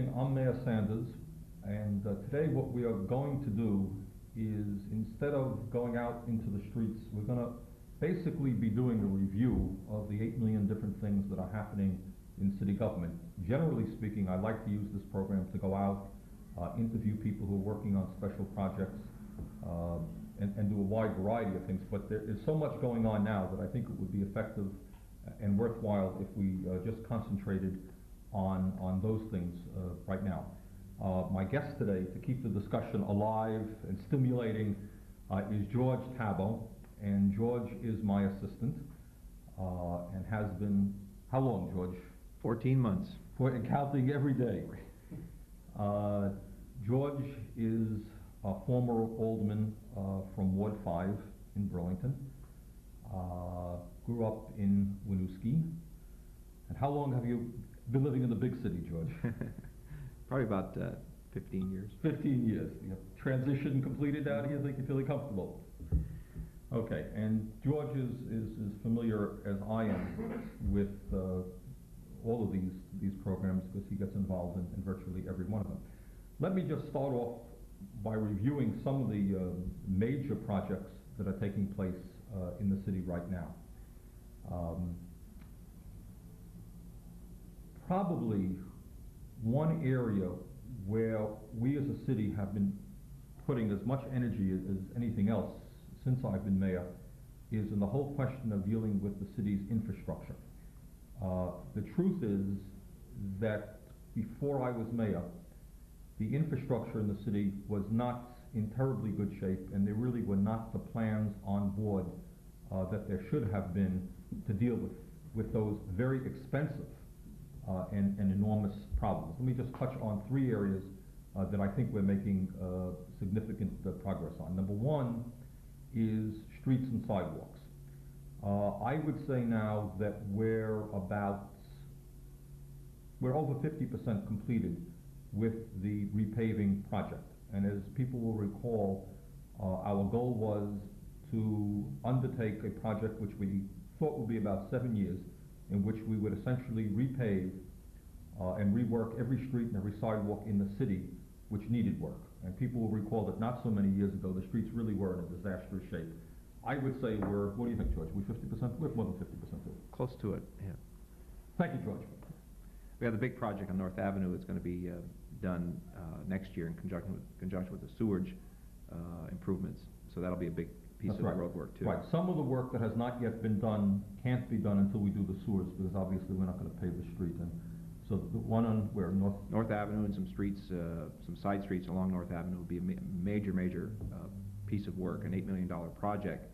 evening. I'm Mayor Sanders, and today what we are going to do is, instead of going out into the streets, we're going to basically be doing a review of the 8 million different things that are happening in city government. Generally speaking, I like to use this program to go out, interview people who are working on special projects, and do a wide variety of things, but there is so much going on now that I think it would be effective and worthwhile if we just concentrated on those things right now. My guest today, to keep the discussion alive and stimulating, is George Thabault, and George is my assistant and has been, how long, George? 14 months. And counting every day. George is a former alderman from Ward 5 in Burlington. Grew up in Winooski. And how long have you been living in the big city, George? Probably about 15 years. 15 years. You have transition completed out here, think you're feeling comfortable? Okay, and George is familiar as I am with all of these programs because he gets involved in virtually every one of them. Let me just start off by reviewing some of the major projects that are taking place in the city right now. Probably one area where we as a city have been putting as much energy as anything else since I've been mayor is in the whole question of dealing with the city's infrastructure. The truth is that before I was mayor, the infrastructure in the city was not in terribly good shape, and there really were not the plans on board that there should have been to deal with those very expensive and enormous problems. Let me just touch on three areas that I think we're making significant progress on. Number one is streets and sidewalks. I would say now that we're over 50% completed with the repaving project. And as people will recall, our goal was to undertake a project which we thought would be about 7 years, in which we would essentially repave and rework every street and every sidewalk in the city which needed work. And people will recall that not so many years ago, the streets really were in a disastrous shape. I would say what do you think, George? We're 50%? We're more than 50%. Close to it, yeah. Thank you, George. We have the big project on North Avenue. It's going to be done next year in conjunction with the sewage improvements. So that'll be a big piece of road work too. Right. Some of the work that has not yet been done can't be done until we do the sewers, because obviously we're not going to pave the street. And so the one on where North Avenue and some streets, some side streets along North Avenue will be a major piece of work, an $8 million project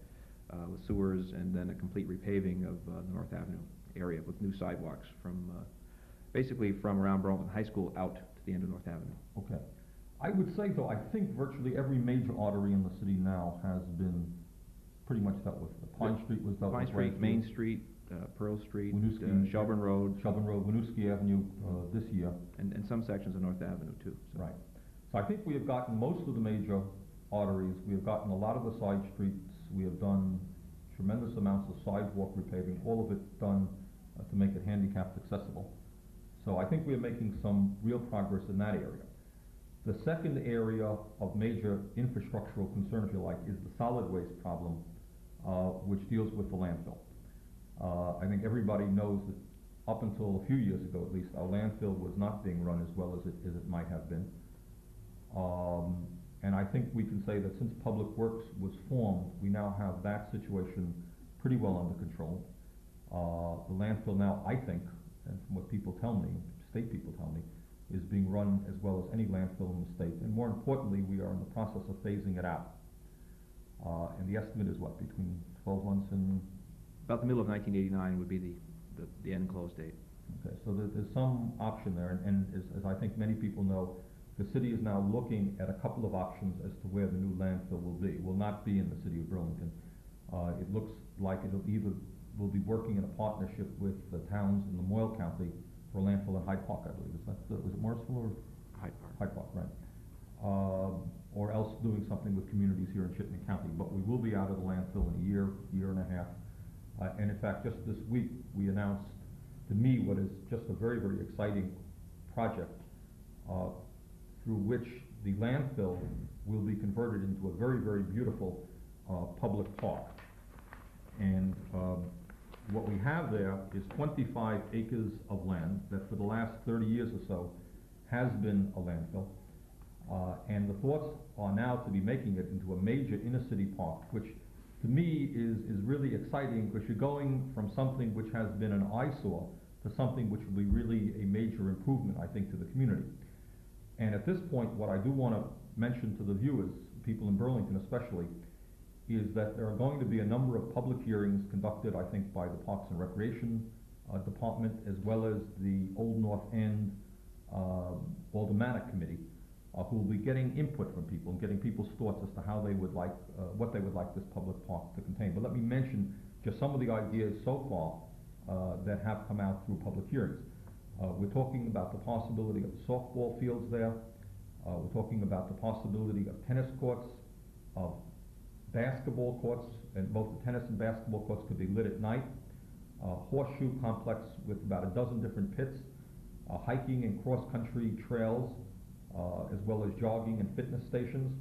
with sewers and then a complete repaving of the North Avenue area with new sidewalks from basically from around Burlington High School out to the end of North Avenue. Okay. I would say, though, I think virtually every major artery in the city now has been pretty much dealt with. The Pine Street was dealt with. Pine Street, Main Street, Pearl Street, Shelburne Road, Winooski Avenue this year. And some sections of North Avenue, too. So. Right. So I think we have gotten most of the major arteries. We have gotten a lot of the side streets. We have done tremendous amounts of sidewalk repaving, all of it done to make it handicapped accessible. So I think we are making some real progress in that area. The second area of major infrastructural concern, if you like, is the solid waste problem, which deals with the landfill. I think everybody knows that up until a few years ago, at least, our landfill was not being run as well as it might have been. And I think we can say that since Public Works was formed, we now have that situation pretty well under control. The landfill now, I think, and from what people tell me, state people tell me, is being run as well as any landfill in the state. And more importantly, we are in the process of phasing it out. And the estimate is what, between 12 months and? About the middle of 1989 would be the end close date. Okay, so there's some option there, and as I think many people know, the city is now looking at a couple of options as to where the new landfill will be. It will not be in the city of Burlington. It looks like we'll be working in a partnership with the towns in the Moyle County for a landfill in Hyde Park, I believe. Was it Morrisville or? Hyde Park. Hyde Park, right. Or else doing something with communities here in Chittenden County. But we will be out of the landfill in a year and a half. And in fact, just this week, we announced to me what is just a very, very exciting project uh, through which the landfill will be converted into a very, very beautiful public park. And what we have there is 25 acres of land that for the last 30 years or so has been a landfill. And the thoughts are now to be making it into a major inner city park, which to me is really exciting, because you're going from something which has been an eyesore to something which will be really a major improvement, I think, to the community. And at this point, what I do want to mention to the viewers, people in Burlington especially, is that there are going to be a number of public hearings conducted, I think, by the Parks and Recreation Department, as well as the Old North End Aldermanic Committee, who will be getting input from people and getting people's thoughts as to how they would like, what they would like this public park to contain. But let me mention just some of the ideas so far that have come out through public hearings. We're talking about the possibility of softball fields there. We're talking about the possibility of tennis courts, of basketball courts, and both the tennis and basketball courts could be lit at night. Horseshoe complex with about a dozen different pits, hiking and cross-country trails, as well as jogging and fitness stations.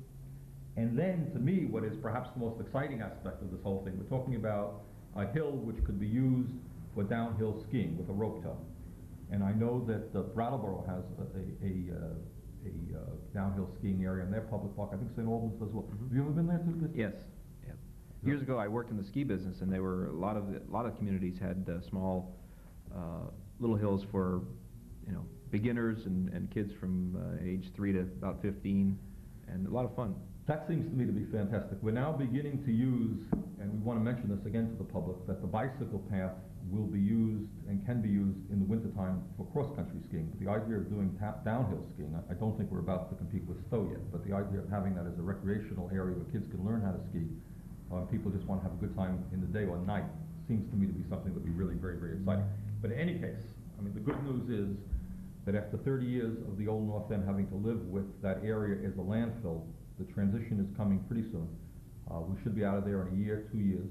And then, to me, what is perhaps the most exciting aspect of this whole thing, we're talking about a hill which could be used for downhill skiing with a rope tow. And I know that Brattleboro has a downhill skiing area in their public park. I think St. Albans does well. Have you ever been there too? Yes. Yep. Years ago, I worked in the ski business, and there were a lot of communities had small little hills for beginners and kids from age 3 to about 15, and a lot of fun. That seems to me to be fantastic. We're now beginning to use, and we want to mention this again to the public, that the bicycle path will be used and can be used in the wintertime for cross-country skiing. But the idea of doing downhill skiing, I don't think we're about to compete with Stowe yet, but the idea of having that as a recreational area where kids can learn how to ski, people just want to have a good time in the day or night, seems to me to be something that would be really very, very exciting. But in any case, I mean, the good news is that after 30 years of the Old North End having to live with that area as a landfill, the transition is coming pretty soon. We should be out of there in a year, 2 years.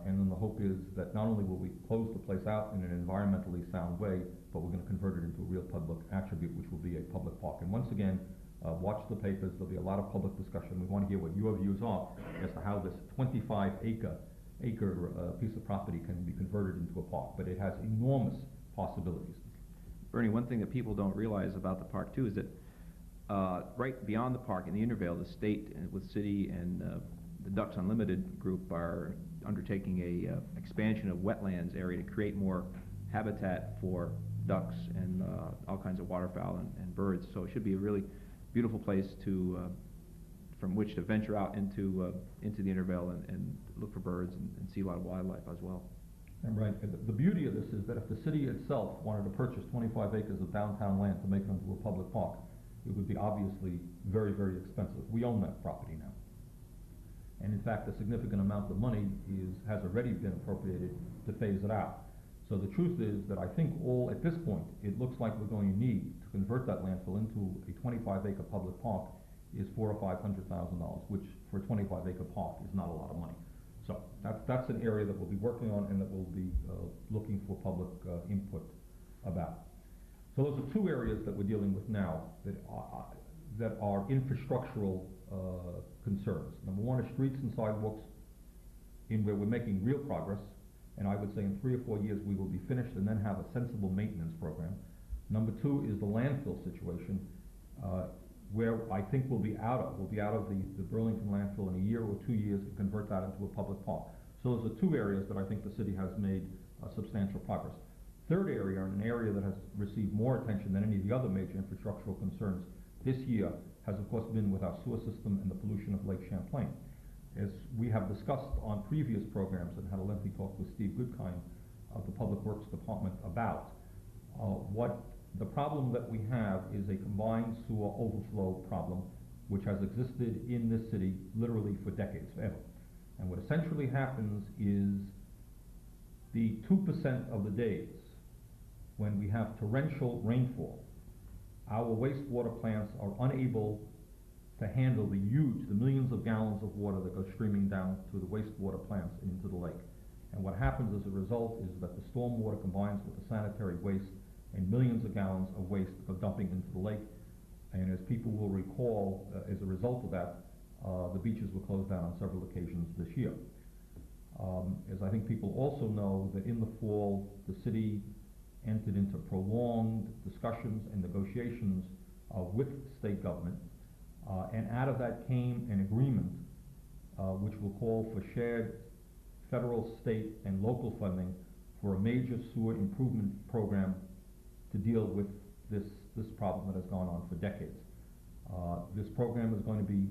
And then the hope is that not only will we close the place out in an environmentally sound way, but we're going to convert it into a real public attribute, which will be a public park. And once again, watch the papers. There'll be a lot of public discussion. We want to hear what your views are as to how this 25-acre piece of property can be converted into a park. But it has enormous possibilities. Bernie, one thing that people don't realize about the park too is that right beyond the park in the Intervale, the state with city and the Ducks Unlimited group are undertaking a expansion of wetlands area to create more habitat for ducks and all kinds of waterfowl and birds. So it should be a really beautiful place to from which to venture out into the Intervale and look for birds and see a lot of wildlife as well. And right. The beauty of this is that if the city itself wanted to purchase 25 acres of downtown land to make it into a public park, it would be obviously very, very expensive. We own that property now. And in fact, a significant amount of money has already been appropriated to phase it out. So the truth is that I think at this point, it looks like we're going to need to convert that landfill into a 25-acre public park is $400,000 or $500,000, which for a 25-acre park is not a lot of money. So that's an area that we'll be working on and that we'll be looking for public input about. So those are two areas that we're dealing with now that are infrastructural concerns. Number one is streets and sidewalks, in where we're making real progress, and I would say in 3 or 4 years we will be finished and then have a sensible maintenance program. Number two is the landfill situation, where I think we'll be out of the Burlington landfill in a year or 2 years and convert that into a public park. So those are two areas that I think the city has made substantial progress. Third area, and an area that has received more attention than any of the other major infrastructural concerns this year, has of course been with our sewer system and the pollution of Lake Champlain. As we have discussed on previous programs and had a lengthy talk with Steve Goodkind of the Public Works Department about what the problem that we have is a combined sewer overflow problem which has existed in this city literally for decades, forever. And what essentially happens is the 2% of the days when we have torrential rainfall, our wastewater plants are unable to handle the millions of gallons of water that go streaming down through the wastewater plants and into the lake. And what happens as a result is that the storm water combines with the sanitary waste and millions of gallons of waste go dumping into the lake. And as people will recall, as a result of that, the beaches were closed down on several occasions this year. As I think people also know, that in the fall, the city entered into prolonged discussions and negotiations with state government, and out of that came an agreement which will call for shared federal, state, and local funding for a major sewer improvement program to deal with this problem that has gone on for decades. This program is going to be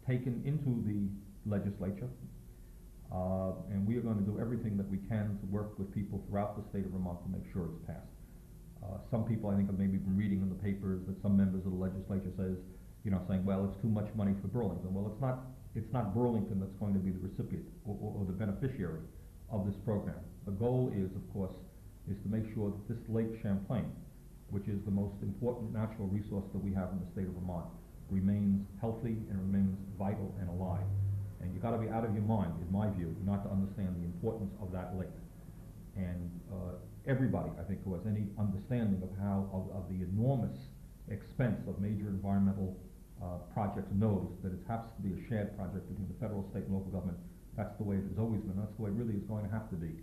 taken into the legislature, and we are going to do everything that we can to work with people throughout the state of Vermont to make sure it's passed. Some people, I think, have maybe been reading in the papers that some members of the legislature saying, well, it's too much money for Burlington. Well, it's not Burlington that's going to be the recipient or the beneficiary of this program. The goal is, of course, is to make sure that this Lake Champlain, which is the most important natural resource that we have in the state of Vermont, remains healthy and remains vital and alive. And you've got to be out of your mind, in my view, not to understand the importance of that lake. And everybody, I think, who has any understanding of the enormous expense of major environmental projects knows that it has to be a shared project between the federal, state, and local government. That's the way it has always been. That's the way it really is going to have to be.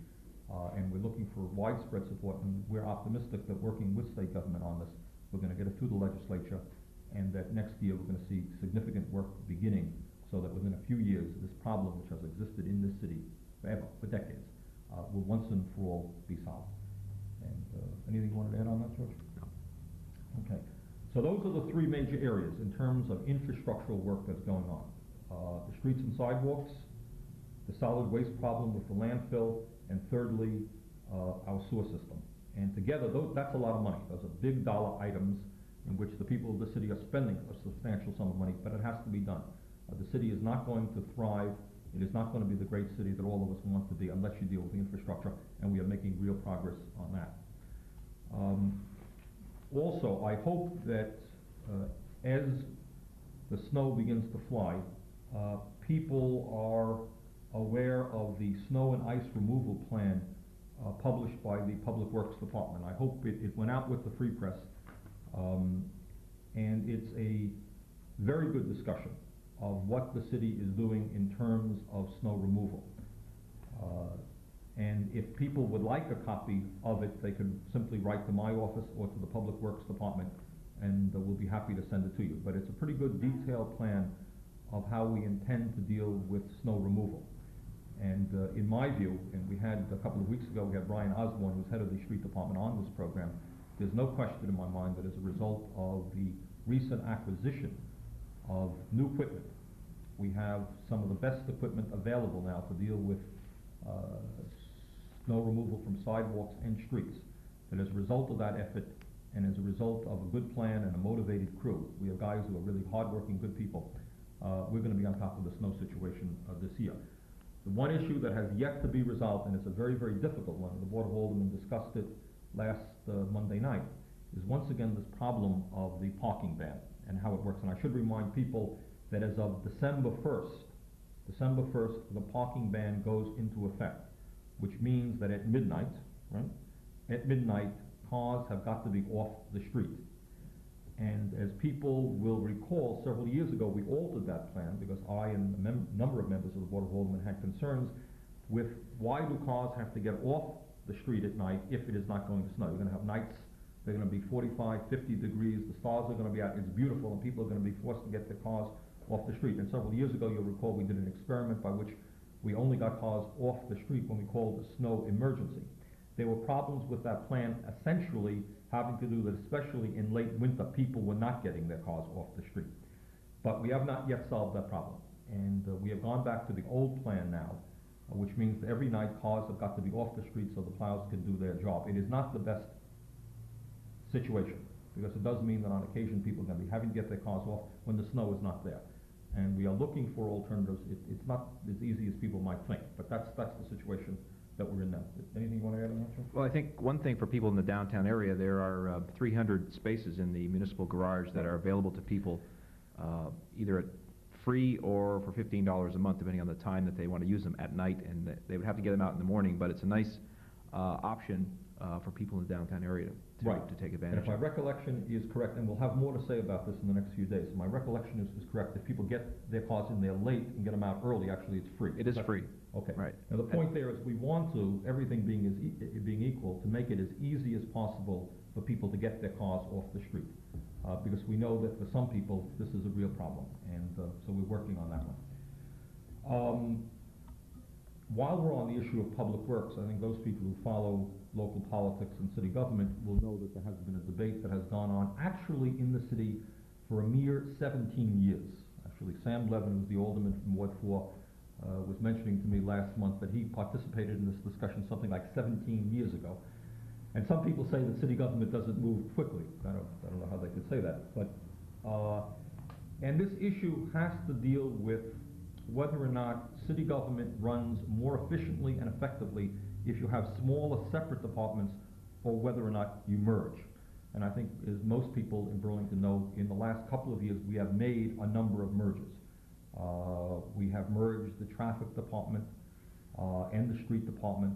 And we're looking for widespread support, and we're optimistic that working with state government on this, we're going to get it through the legislature, and that next year we're going to see significant work beginning, so that within a few years, this problem, which has existed in this city forever, for decades, will once and for all be solved. And anything you wanted to add on that, George? No. Okay. So those are the three major areas in terms of infrastructural work that's going on. The streets and sidewalks, the solid waste problem with the landfill, and thirdly, our sewer system. And together, that's a lot of money. Those are big dollar items in which the people of the city are spending a substantial sum of money, but it has to be done. The city is not going to thrive. It is not going to be the great city that all of us want to be unless you deal with the infrastructure, and we are making real progress on that. Also, I hope that as the snow begins to fly, people are aware of the snow and ice removal plan published by the Public Works Department. I hope it went out with the Free Press, and it's a very good discussion of what the city is doing in terms of snow removal. And if people would like a copy of it, they could simply write to my office or to the Public Works Department, and we'll be happy to send it to you. But it's a pretty good detailed plan of how we intend to deal with snow removal. And in my view, and we had a couple of weeks ago, we had Brian Osborne, who's head of the street department, on this program. There's no question in my mind that as a result of the recent acquisition of new equipment, we have some of the best equipment available now to deal with snow removal from sidewalks and streets. That as a result of that effort, and as a result of a good plan and a motivated crew, we have guys who are really hardworking, good people, we're going to be on top of the snow situation this year. The one issue that has yet to be resolved, and it's a very, very difficult one, the Board of Aldermen discussed it last Monday night, is once again this problem of the parking ban and how it works. And I should remind people that as of December 1st, the parking ban goes into effect, which means that at midnight, right? At midnight, cars have got to be off the street. And as people will recall, several years ago we altered that plan because I and a number of members of the Board of Aldermen had concerns with why do cars have to get off the street at night if it is not going to snow. You're going to have nights, they're going to be 45, 50 degrees, the stars are going to be out, it's beautiful, and people are going to be forced to get their cars off the street. And several years ago, you'll recall, we did an experiment by which we only got cars off the street when we called a snow emergency. There were problems with that plan essentially having to do that, especially in late winter, people were not getting their cars off the street. But we have not yet solved that problem. And we have gone back to the old plan now, which means that every night cars have got to be off the street so the plows can do their job. It is not the best situation, because it does mean that on occasion people are going to be having to get their cars off when the snow is not there. And we are looking for alternatives. It's not as easy as people might think, but that's the situation that we're in now. Anything you want to add on that, Joe? Well, I think one thing for people in the downtown area, there are 300 spaces in the municipal garage that are available to people either at free or for $15 a month, depending on the time that they want to use them at night, and they would have to get them out in the morning, but it's a nice option for people in the downtown area Right. to take And advantage if my of. recollection is correct, and we'll have more to say about this in the next few days, my recollection is correct, if people get their cars in there late and get them out early, actually it's free. It is free. Okay. Right. Now, the point there is we want to, everything being equal, to make it as easy as possible for people to get their cars off the street. Because we know that for some people, this is a real problem, and so we're working on that one. While we're on the issue of public works, I think those people who follow local politics and city government will know that there has been a debate that has gone on actually in the city for a mere 17 years. Actually, Sam Levin, who's the alderman from Ward 4, was mentioning to me last month that he participated in this discussion something like 17 years ago. And some people say that city government doesn't move quickly. I don't know how they could say that. But, and this issue has to deal with whether or not city government runs more efficiently and effectively if you have smaller separate departments or whether or not you merge. And I think, as most people in Burlington know, in the last couple of years we have made a number of mergers. We have merged the traffic department and the street department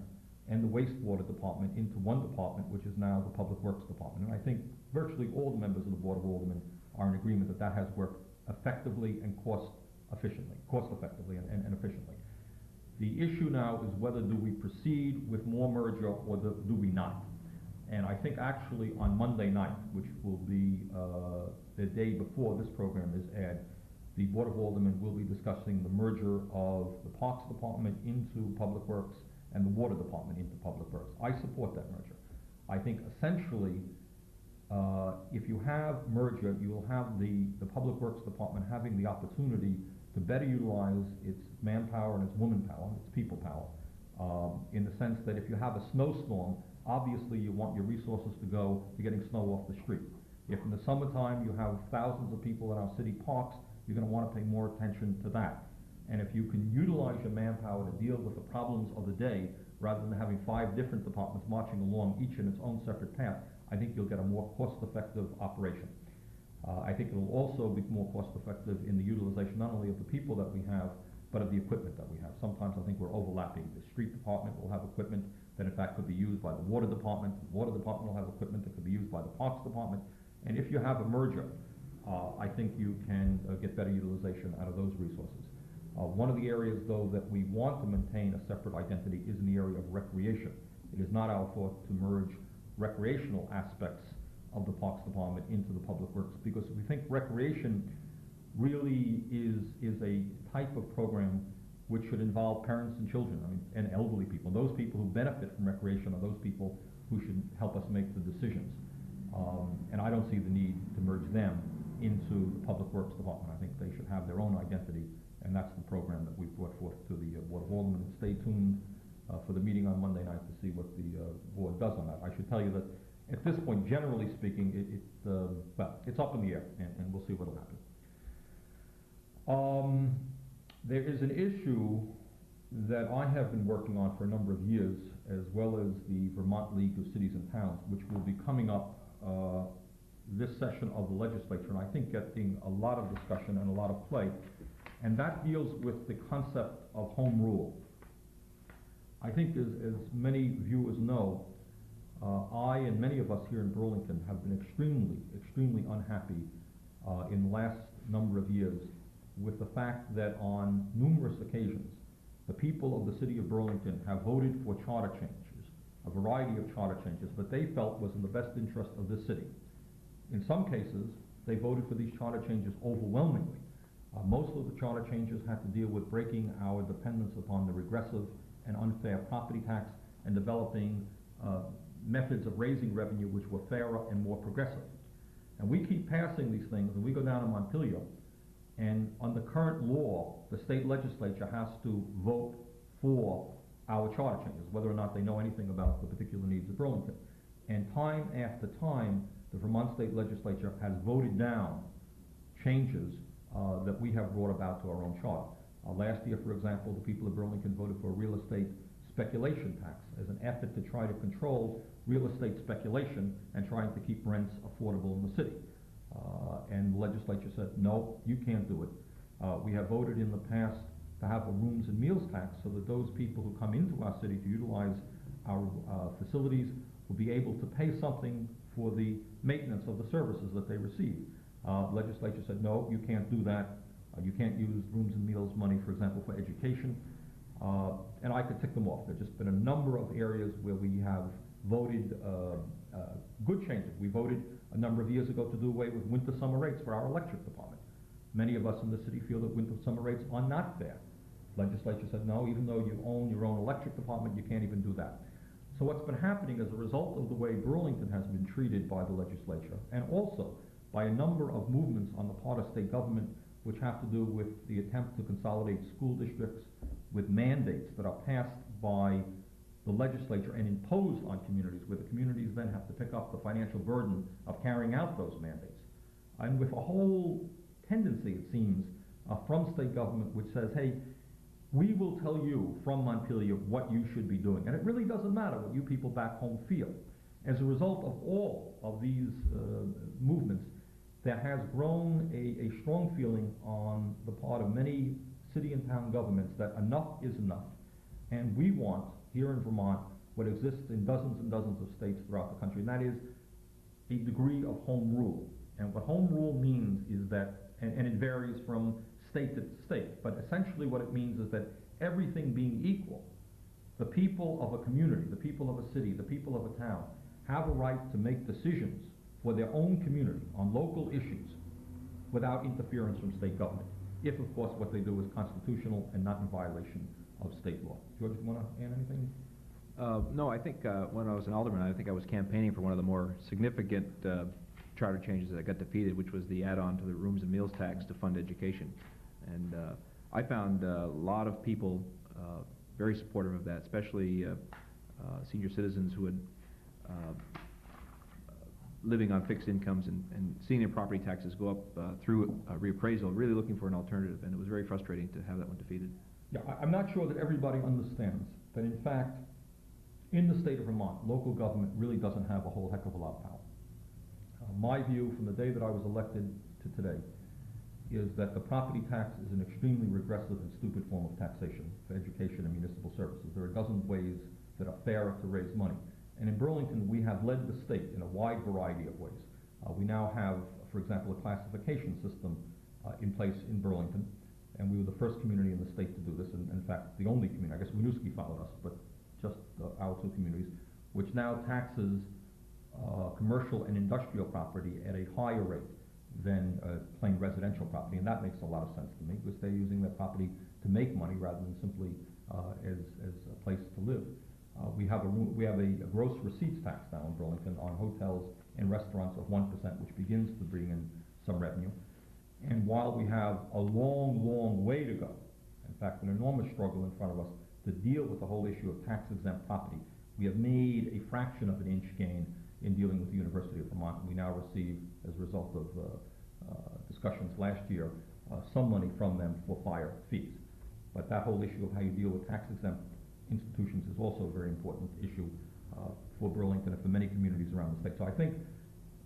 and the wastewater department into one department, which is now the Public Works Department. And I think virtually all the members of the Board of Aldermen are in agreement that that has worked effectively and cost effectively and efficiently. The issue now is whether do we proceed with more merger or do we not. And I think actually on Monday night, which will be the day before this program is aired, the Board of Aldermen will be discussing the merger of the Parks Department into Public Works and the Water Department into Public Works. I support that merger. I think essentially if you have merger, you will have the Public Works Department having the opportunity to better utilize its manpower and its womanpower, its people power, in the sense that if you have a snowstorm, obviously you want your resources to go to getting snow off the street. If in the summertime you have thousands of people in our city parks, you're going to want to pay more attention to that. And if you can utilize your manpower to deal with the problems of the day, rather than having 5 different departments marching along, each in its own separate path, I think you'll get a more cost-effective operation. I think it will also be more cost-effective in the utilization not only of the people that we have, but of the equipment that we have. Sometimes I think we're overlapping. The street department will have equipment that in fact could be used by the water department. The water department will have equipment that could be used by the parks department. And if you have a merger, I think you can get better utilization out of those resources. One of the areas, though, that we want to maintain a separate identity is in the area of recreation. It is not our thought to merge recreational aspects of the Parks Department into the Public Works, because we think recreation really is a type of program which should involve parents and children, and elderly people. Those people who benefit from recreation are those people who should help us make the decisions. And I don't see the need to merge them into the Public Works Department. I think they should have their own identity, and that's the program that we've brought forth to the Board of Aldermen. Stay tuned for the meeting on Monday night to see what the board does on that. I should tell you that at this point, generally speaking, it's up in the air, and we'll see what will happen. There is an issue that I have been working on for a number of years, as well as the Vermont League of Cities and Towns, which will be coming up this session of the legislature, and I think getting a lot of discussion and a lot of play, and that deals with the concept of home rule. I think as many viewers know, I and many of us here in Burlington have been extremely unhappy in the last number of years with the fact that on numerous occasions, the people of the city of Burlington have voted for charter changes, a variety of charter changes that they felt was in the best interest of this city. In some cases, they voted for these charter changes overwhelmingly. Most of the charter changes had to deal with breaking our dependence upon the regressive and unfair property tax and developing methods of raising revenue which were fairer and more progressive. And we keep passing these things, and we go down to Montpelier, and under current law, the state legislature has to vote for our charter changes, whether or not they know anything about the particular needs of Burlington. And time after time, the Vermont state legislature has voted down changes that we have brought about to our own charter. Last year, for example, the people of Burlington voted for a real estate speculation tax as an effort to try to control real estate speculation and trying to keep rents affordable in the city. And the legislature said, no, you can't do it. We have voted in the past to have a rooms and meals tax so that those people who come into our city to utilize our facilities will be able to pay something for the maintenance of the services that they receive. Legislature said, no, you can't do that. You can't use rooms and meals money, for example, for education. And I could tick them off. There's just been a number of areas where we have voted good changes. We voted a number of years ago to do away with winter-summer rates for our electric department. Many of us in the city feel that winter-summer rates are not fair. Legislature said, no, even though you own your own electric department, you can't even do that. So what's been happening as a result of the way Burlington has been treated by the legislature, and also by a number of movements on the part of state government which have to do with the attempt to consolidate school districts with mandates that are passed by the legislature and imposed on communities, where the communities then have to pick up the financial burden of carrying out those mandates. And with a whole tendency, it seems, from state government which says, hey, we will tell you from Montpelier what you should be doing. And it really doesn't matter what you people back home feel. As a result of all of these movements, there has grown a strong feeling on the part of many city and town governments that enough is enough. And we want, here in Vermont, what exists in dozens and dozens of states throughout the country, and that is a degree of home rule. And what home rule means is that, and it varies from state to state, but essentially what it means is that everything being equal, the people of a community, the people of a city, the people of a town have a right to make decisions for their own community on local issues without interference from state government, if of course what they do is constitutional and not in violation of state law. George, you want to add anything? No, I think when I was an alderman, I think I was campaigning for one of the more significant charter changes that got defeated, which was the add-on to the rooms and meals tax to fund education. And I found a lot of people very supportive of that, especially senior citizens who had living on fixed incomes and seeing their property taxes go up through reappraisal, really looking for an alternative, and it was very frustrating to have that one defeated. Yeah, I'm not sure that everybody understands that in fact, in the state of Vermont, local government really doesn't have a whole heck of a lot of power. My view from the day that I was elected to today is that the property tax is an extremely regressive and stupid form of taxation for education and municipal services. There are a dozen ways that are fairer to raise money. And in Burlington, we have led the state in a wide variety of ways. We now have, for example, a classification system in place in Burlington, and we were the first community in the state to do this, and in fact, the only community. I guess Winooski followed us, but just our two communities, which now taxes commercial and industrial property at a higher rate than plain residential property, and that makes a lot of sense to me, because they're using their property to make money rather than simply as a place to live. We have a gross receipts tax now in Burlington on hotels and restaurants of 1%, which begins to bring in some revenue. And while we have a long, long way to go, in fact, an enormous struggle in front of us to deal with the whole issue of tax-exempt property, we have made a fraction of an inch gain in dealing with the University of Vermont. We now receive, as a result of discussions last year, some money from them for fire fees. But that whole issue of how you deal with tax-exempt institutions is also a very important issue for Burlington and for many communities around the state. So I think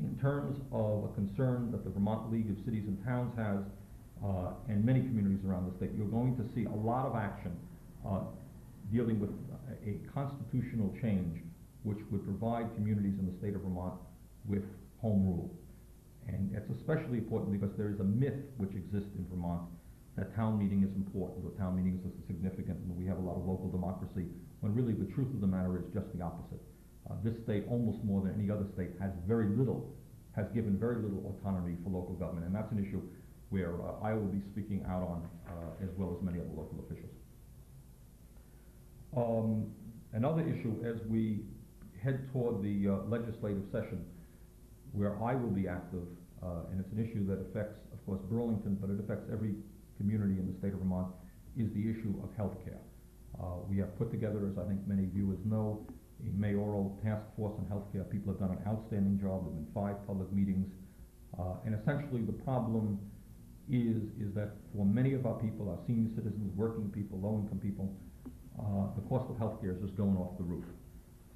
in terms of a concern that the Vermont League of Cities and Towns has, and many communities around the state, you're going to see a lot of action dealing with a constitutional change which would provide communities in the state of Vermont with home rule. And it's especially important because there is a myth which exists in Vermont that town meeting is important, or town meetings are significant, and we have a lot of local democracy, when really the truth of the matter is just the opposite. This state, almost more than any other state, has given very little autonomy for local government, and that's an issue where I will be speaking out on, as well as many other local officials. Another issue, as we head toward the legislative session, where I will be active, and it's an issue that affects, of course, Burlington, but it affects every community in the state of Vermont, is the issue of health care. We have put together, as I think many viewers know, a mayoral task force on health care. People have done an outstanding job. There have been 5 public meetings. And essentially the problem is that for many of our people, our senior citizens, working people, low-income people, the cost of health care is just going off the roof.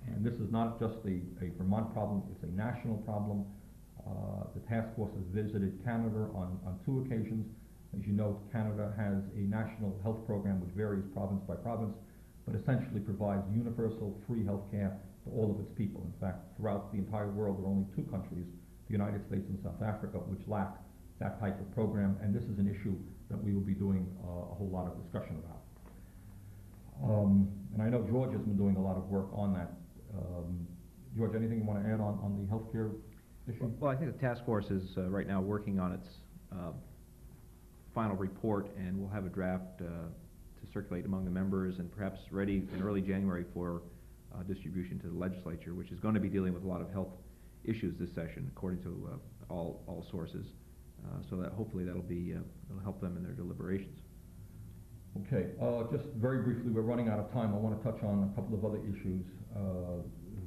And this is not just a Vermont problem, it's a national problem. The task force has visited Canada on 2 occasions. As you know, Canada has a national health program which varies province by province, but essentially provides universal free health care to all of its people. In fact, throughout the entire world, there are only two countries, the United States and South Africa, which lack that type of program, and this is an issue that we will be doing a whole lot of discussion about. And I know George has been doing a lot of work on that. George, anything you want to add on the healthcare issue? Well, I think the task force is right now working on its final report, and we'll have a draft to circulate among the members and perhaps ready in early January for distribution to the legislature, which is going to be dealing with a lot of health issues this session, according to all sources. So that hopefully that'll help them in their deliberations. Okay, just very briefly, we're running out of time. I want to touch on a couple of other issues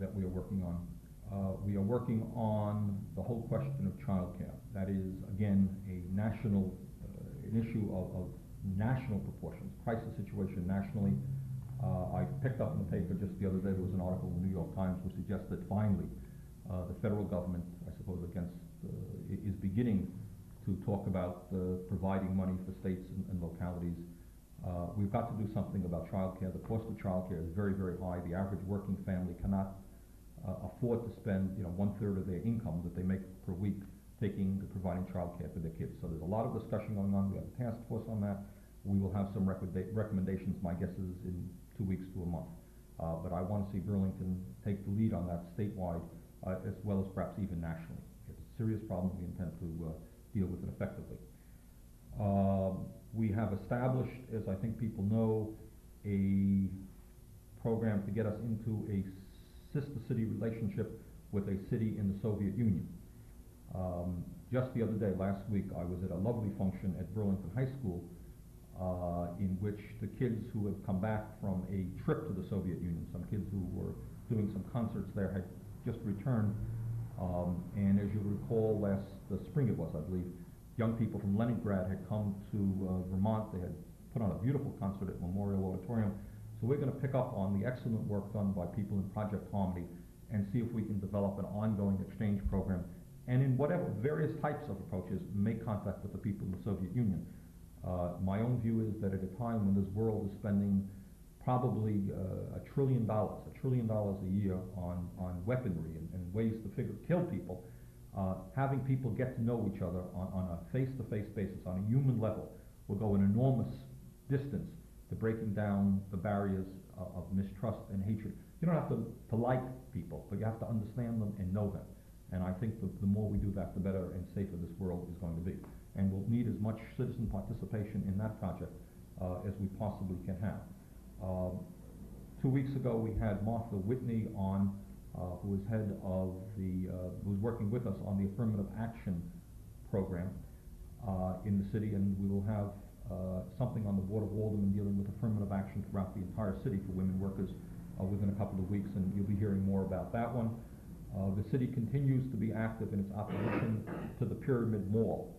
that we are working on. We are working on the whole question of childcare. That is, again, an issue of national proportions, crisis situation nationally. I picked up in the paper just the other day, there was an article in the New York Times which suggests that finally the federal government, I suppose, is beginning to talk about providing money for states and localities. We've got to do something about childcare. The cost of childcare is very, very high. The average working family cannot afford to spend, 1/3 of their income that they make per week providing childcare for their kids. So there's a lot of discussion going on. We have a task force on that. We will have some recommendations. My guess is in 2 weeks to a month. But I want to see Burlington take the lead on that statewide, as well as perhaps even nationally. It's a serious problem. We intend to deal with it effectively. We have established, as I think people know, a program to get us into a sister city relationship with a city in the Soviet Union. Just the other day, last week, I was at a lovely function at Burlington High School in which the kids who had come back from a trip to the Soviet Union, some kids who were doing some concerts there, had just returned. And as you recall, the spring it was, I believe, young people from Leningrad had come to Vermont. They had put on a beautiful concert at Memorial Auditorium. So we're going to pick up on the excellent work done by people in Project Harmony and see if we can develop an ongoing exchange program, and in whatever various types of approaches, make contact with the people in the Soviet Union. My own view is that at a time when this world is spending probably $1 trillion a year on weaponry and ways to kill people, having people get to know each other on a face-to-face basis, on a human level, will go an enormous distance to breaking down the barriers of mistrust and hatred. You don't have to like people, but you have to understand them and know them. And I think the more we do that, the better and safer this world is going to be. And we'll need as much citizen participation in that project as we possibly can have. 2 weeks ago, we had Martha Whitney on, who is head of who's working with us on the affirmative action program in the city, and we will have something on the Board of Aldermen dealing with affirmative action throughout the entire city for women workers within a couple of weeks, and you'll be hearing more about that one. The city continues to be active in its opposition to the Pyramid Mall,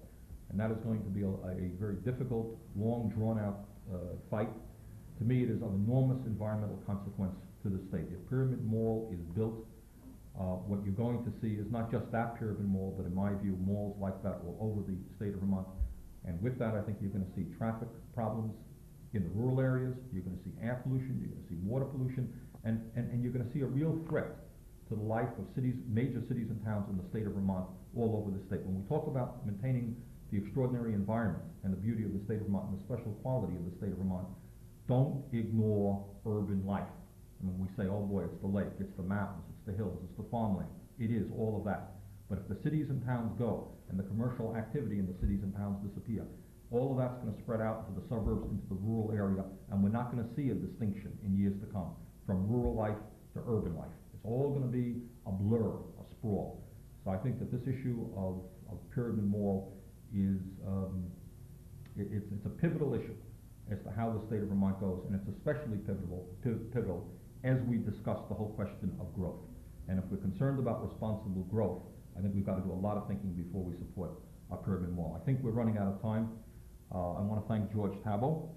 and that is going to be a very difficult, long, drawn-out fight. To me, it is of enormous environmental consequence to the state. If Pyramid Mall is built, what you're going to see is not just that Pyramid Mall, but in my view, malls like that all over the state of Vermont. And with that, I think you're going to see traffic problems in the rural areas, you're going to see air pollution, you're going to see water pollution, and you're going to see a real threat to the life of major cities and towns in the state of Vermont, all over the state. When we talk about maintaining the extraordinary environment and the beauty of the state of Vermont and the special quality of the state of Vermont, don't ignore urban life. I mean, we say, oh boy, it's the lake, it's the mountains, it's the hills, it's the farmland. It is all of that. But if the cities and towns go, and the commercial activity in the cities and towns disappear, all of that's going to spread out into the suburbs, into the rural area, and we're not going to see a distinction in years to come from rural life to urban life. It's all going to be a blur, a sprawl. So I think that this issue of Pyramid Mall is it's a pivotal issue as to how the state of Vermont goes, and it's especially pivotal as we discuss the whole question of growth. And if we're concerned about responsible growth, I think we've got to do a lot of thinking before we support our Pyramid Mall. I think we're running out of time. I want to thank George Thabault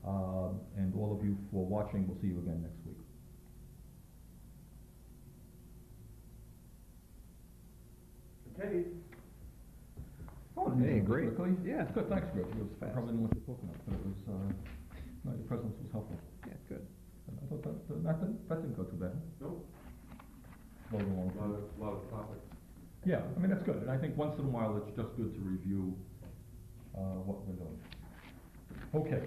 and all of you for watching. We'll see you again next week. Okay. Oh, hey, great. Quickly. Yeah. Good, thanks, George. It was Fast. probably not what you're talking about, but it was, no, your presence was helpful. Yeah, good. I thought that didn't go too bad. Nope. float along. A lot of topics. Yeah, I mean, that's good, and I think once in a while, it's just good to review, what we're doing. Okay,